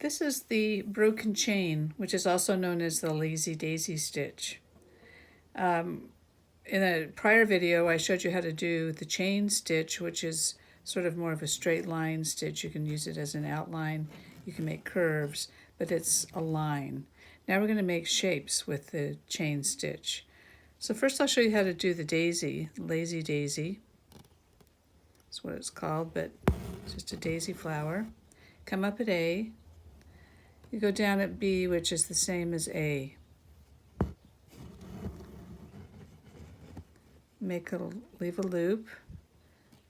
This is the broken chain, which is also known as the lazy daisy stitch. In a prior video, I showed you how to do the chain stitch, which is sort of more of a straight line stitch. You can use it as an outline. You can make curves, but it's a line. Now we're going to make shapes with the chain stitch. So first I'll show you how to do the daisy, lazy daisy. That's what it's called, but it's just a daisy flower. Come up at A. You go down at B, which is the same as A. Leave a loop.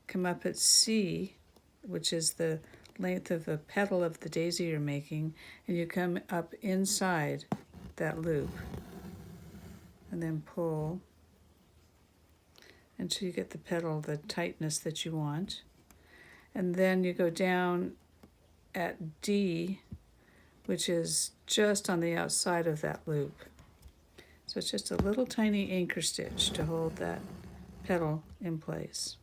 Come up at C, which is the length of the petal of the daisy you're making, and you come up inside that loop. And then pull until you get the petal, the tightness that you want. And then you go down at D, which is just on the outside of that loop. So it's just a little tiny anchor stitch to hold that petal in place.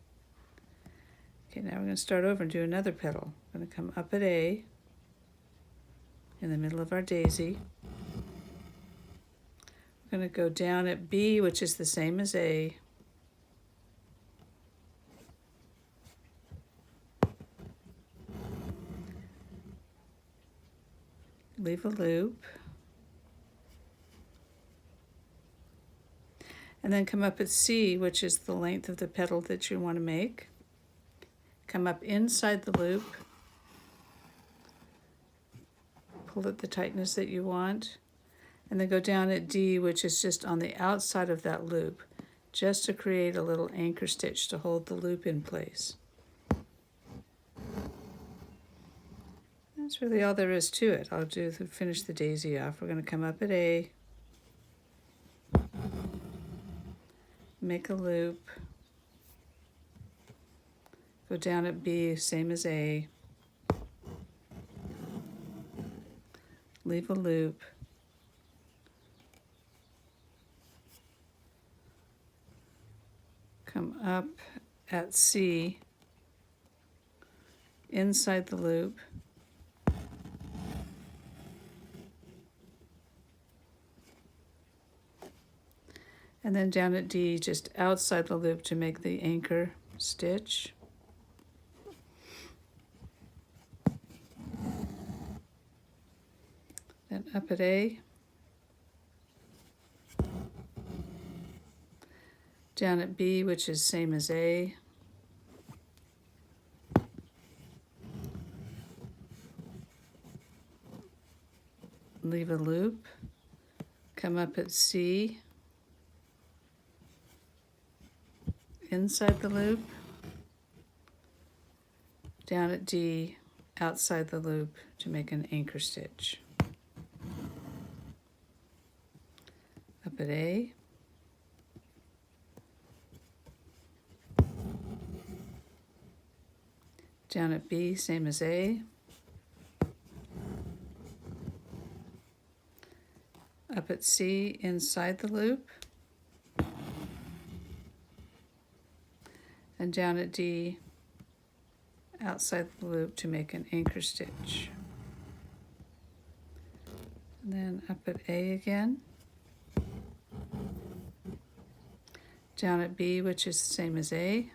Okay, now we're going to start over and do another petal. We're going to come up at A in the middle of our daisy. We're going to go down at B, which is the same as A. Leave a loop. And then come up at C, which is the length of the petal that you want to make. Come up inside the loop. Pull it the tightness that you want. And then go down at D, which is just on the outside of that loop, just to create a little anchor stitch to hold the loop in place. That's really all there is to it. I'll finish the daisy off. We're going to come up at A, make a loop, go down at B, same as A, leave a loop, come up at C, inside the loop, and then down at D, just outside the loop to make the anchor stitch. Then up at A, down at B, which is same as A, leave a loop, come up at C, inside the loop, down at D, outside the loop to make an anchor stitch. Up at A, down at B, same as A, up at C, inside the loop, and down at D, outside the loop to make an anchor stitch. And then up at A again, down at B, which is the same as A,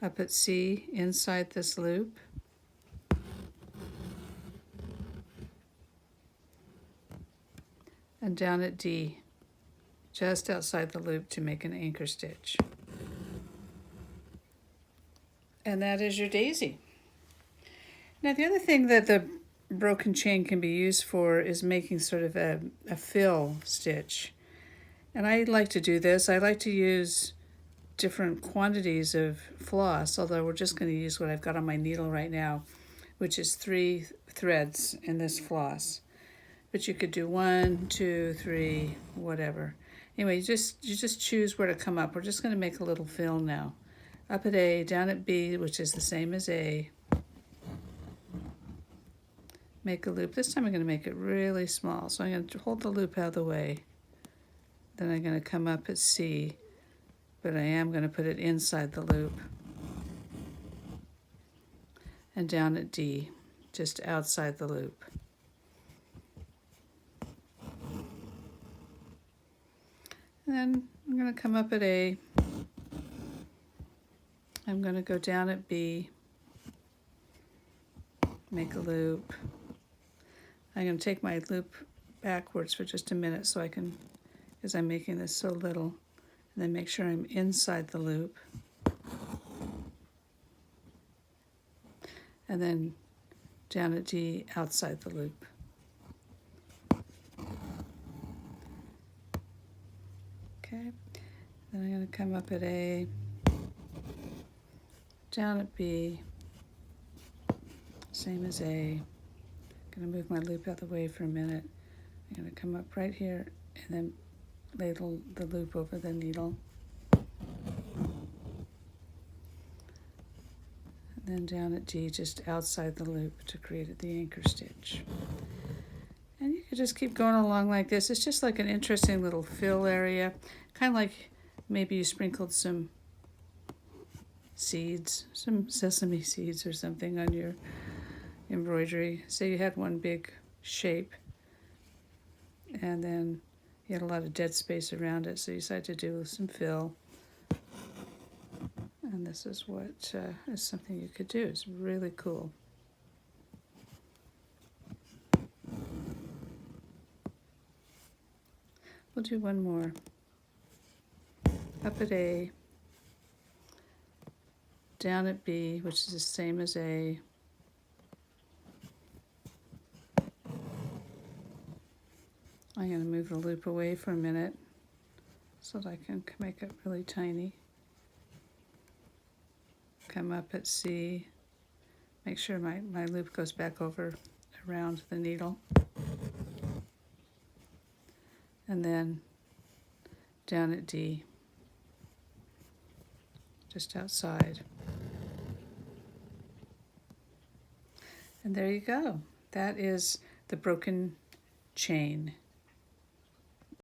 up at C, inside this loop, and down at D, just outside the loop to make an anchor stitch. And that is your daisy. Now the other thing that the broken chain can be used for is making sort of a fill stitch. And I like to do this. I like to use different quantities of floss, although we're just going to use what I've got on my needle right now, which is 3 threads in this floss. But you could do 1, 2, 3, whatever. Anyway, you just choose where to come up. We're just going to make a little fill now. Up at A, down at B, which is the same as A. Make a loop. This time I'm going to make it really small. So I'm going to hold the loop out of the way. Then I'm going to come up at C, but I am going to put it inside the loop. and down at D, just outside the loop. And then I'm going to come up at A. I'm going to go down at B, make a loop. I'm going to take my loop backwards for just a minute so I can, because I'm making this so little, and then make sure I'm inside the loop. And then down at D, outside the loop. Okay, then I'm going to come up at A, down at B, same as A. I'm going to move my loop out of the way for a minute. I'm going to come up right here and then ladle the loop over the needle. And then down at D, just outside the loop to create the anchor stitch. And you could just keep going along like this. It's just like an interesting little fill area, kind of like maybe you sprinkled some seeds, some sesame seeds or something on your embroidery. Say you had one big shape and then you had a lot of dead space around it, so you decided to do some fill. And this is what is something you could do. It's really cool. We'll do one more. Up at A, down at B, which is the same as A. I'm going to move the loop away for a minute so that I can make it really tiny. Come up at C, make sure my loop goes back over around the needle. And then down at D, just outside. And there you go. That is the broken chain.